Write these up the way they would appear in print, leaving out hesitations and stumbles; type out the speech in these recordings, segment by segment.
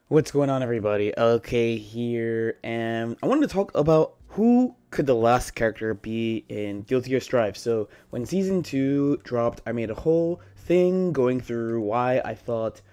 What's going on, everybody? Okay, here, and I wanted to talk about who could the last character be in Guilty Gear Strive. So, when Season 2 dropped, I made a whole thing going through why I thought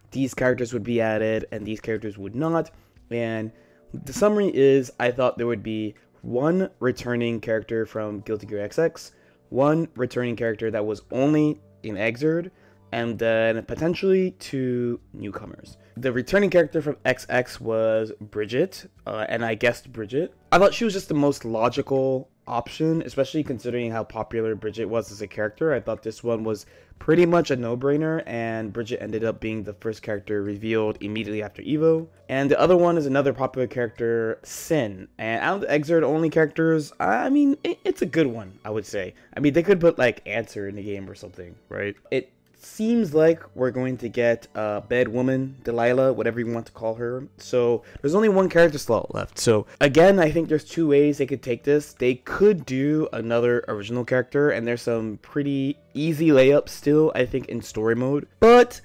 these characters would be added and these characters would not. And the summary is, I thought there would be one returning character from Guilty Gear XX, one returning character that was only in Exurd, and then potentially two newcomers. The returning character from XX was Bridget, and I guessed Bridget. I thought she was just the most logical option, especially considering how popular Bridget was as a character. I thought this one was pretty much a no-brainer, and Bridget ended up being the first character revealed immediately after Evo. And the other one is another popular character, Sin. And out of the Exurd only characters, I mean, it's a good one, I would say. I mean, they could put like Answer in the game or something, right? It seems like we're going to get Bed Woman, Delilah, whatever you want to call her. So there's only one character slot left. So again, I think there's two ways they could take this. They could do another original character, and there's some pretty easy layups still, I think, in story mode. But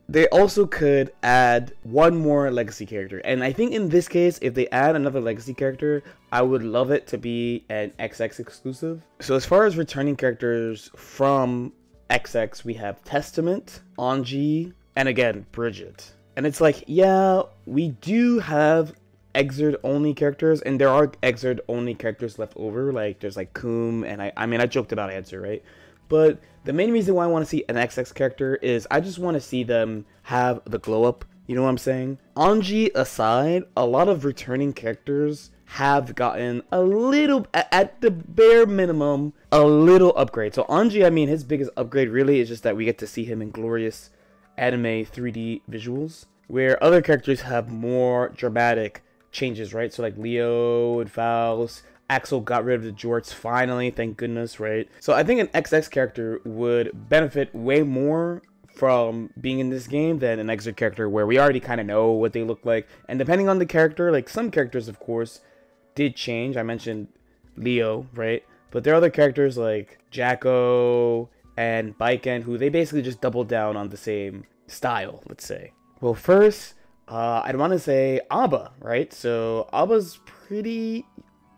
they also could add one more legacy character. And I think in this case, if they add another legacy character, I would love it to be an XX exclusive. So as far as returning characters from XX, we have Testament, Anji, and again, Bridget. And it's like, yeah, we do have Exurd only characters, and there are Exurd only characters left over. Like, there's like Coom, and I mean, I joked about Answer, right? But the main reason why I want to see an XX character is I just want to see them have the glow up. You know what I'm saying? Anji aside, a lot of returning characters have gotten a little, at the bare minimum, a little upgrade. So Anji, I mean, his biggest upgrade really is just that we get to see him in glorious anime 3D visuals, where other characters have more dramatic changes, right? So like Leo and Faust, Axel got rid of the jorts finally, thank goodness, right? So I think an XX character would benefit way more from being in this game than an Exurd character where we already kind of know what they look like. And depending on the character, like some characters, of course, did change. I mentioned Leo, right? But there are other characters like Jacko and Baiken who they basically just doubled down on the same style, let's say. Well, first, I'd want to say Abba, right? So Abba's pretty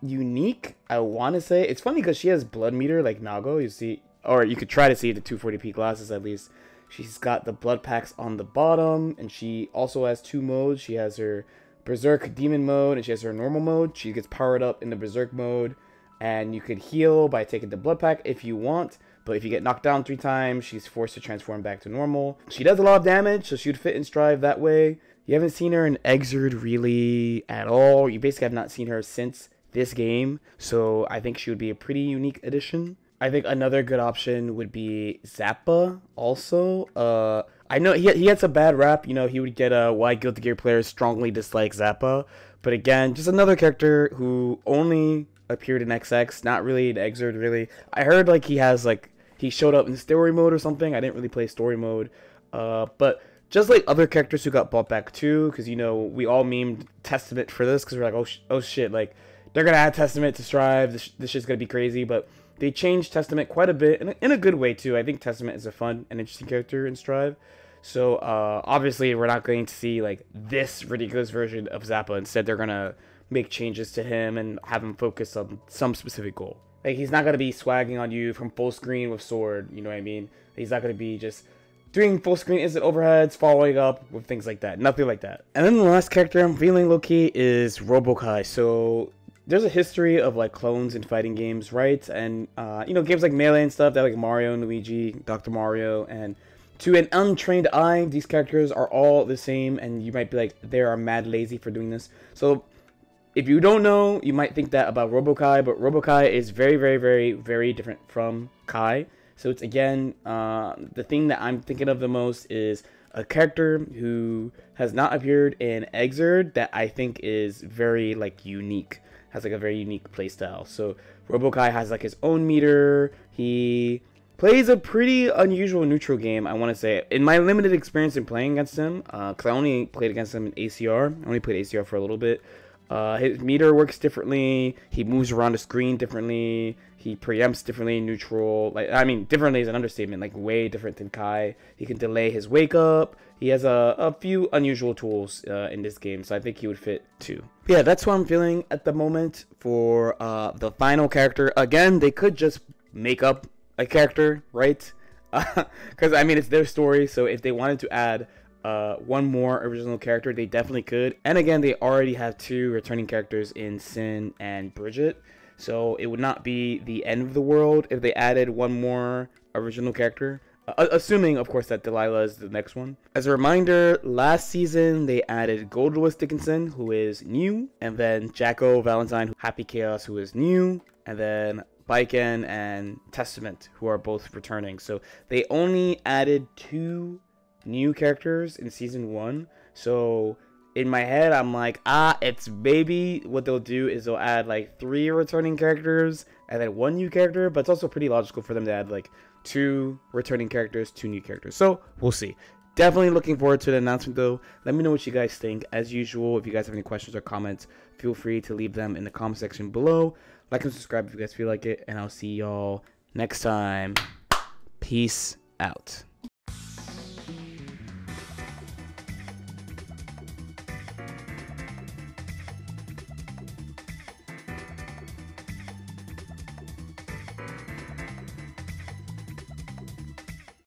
unique, I want to say. It's funny because she has blood meter like Nago, you see, or you could try to see the 240p glasses at least. She's got the blood packs on the bottom, and she also has two modes. She has her Berserk Demon mode, and she has her normal mode. She gets powered up in the Berserk mode, and you could heal by taking the blood pack if you want, but if you get knocked down 3 times, she's forced to transform back to normal. She does a lot of damage, so she would fit in Strive that way. You haven't seen her in Exurd really at all. You basically have not seen her since this game, so I think she would be a pretty unique addition. I think another good option would be Zappa also. I know he had some bad rap, you know, he would get why Guilty Gear players strongly dislike Zappa, but again, just another character who only appeared in XX, not really in Exurd really. I heard like he showed up in story mode or something. I didn't really play story mode, but just like other characters who got brought back too, because you know we all memed Testament for this because we're like, oh shit, like they're gonna add Testament to Strive. This shit's gonna be crazy, but they changed Testament quite a bit in a good way too. I think Testament is a fun and interesting character in Strive. So obviously we're not going to see like this ridiculous version of Zappa. Instead, they're gonna make changes to him and have him focus on some specific goal. Like he's not gonna be swagging on you from full screen with sword. You know what I mean? He's not gonna be just doing full screen instant overheads, following up with things like that. Nothing like that. And then the last character I'm feeling low-key is Robokai. So there's a history of like clones in fighting games, right? And you know, games like Melee and stuff that like Mario and Luigi, Dr. Mario, and to an untrained eye, these characters are all the same, and you might be like, they are mad lazy for doing this. So if you don't know, you might think that about Robokai, but Robokai is very, very, very, very different from Kai. So it's again, the thing that I'm thinking of the most is a character who has not appeared in Exurd that I think is very like unique. Has like a very unique playstyle. So Robokai has like his own meter. He plays a pretty unusual neutral game, I want to say. In my limited experience in playing against him, because I only played against him in ACR. I only played ACR for a little bit. His meter works differently. He moves around the screen differently. He preempts differently, neutral. Like, I mean, differently is an understatement. Like, way different than Kai. He can delay his wake up. He has a few unusual tools in this game, so I think he would fit too. Yeah, that's what I'm feeling at the moment for the final character. Again, they could just make up a character, right? Because I mean, it's their story, so if they wanted to add one more original character, they definitely could. And again, they already have 2 returning characters in Sin and Bridget. So it would not be the end of the world if they added one more original character. Assuming, of course, that Delilah is the next one. As a reminder, last season they added Gold Lewis Dickinson, who is new. And then Jacko Valentine, Happy Chaos, who is new. And then Baiken and Testament, who are both returning. So they only added 2 new characters in season 1. So in my head, I'm like, it's maybe what they'll do is they'll add like 3 returning characters and then 1 new character, but it's also pretty logical for them to add like 2 returning characters, 2 new characters. So we'll see. Definitely looking forward to the announcement though. Let me know what you guys think. As usual, if you guys have any questions or comments, feel free to leave them in the comment section below. Like and subscribe if you guys feel like it, and I'll see y'all next time. Peace out.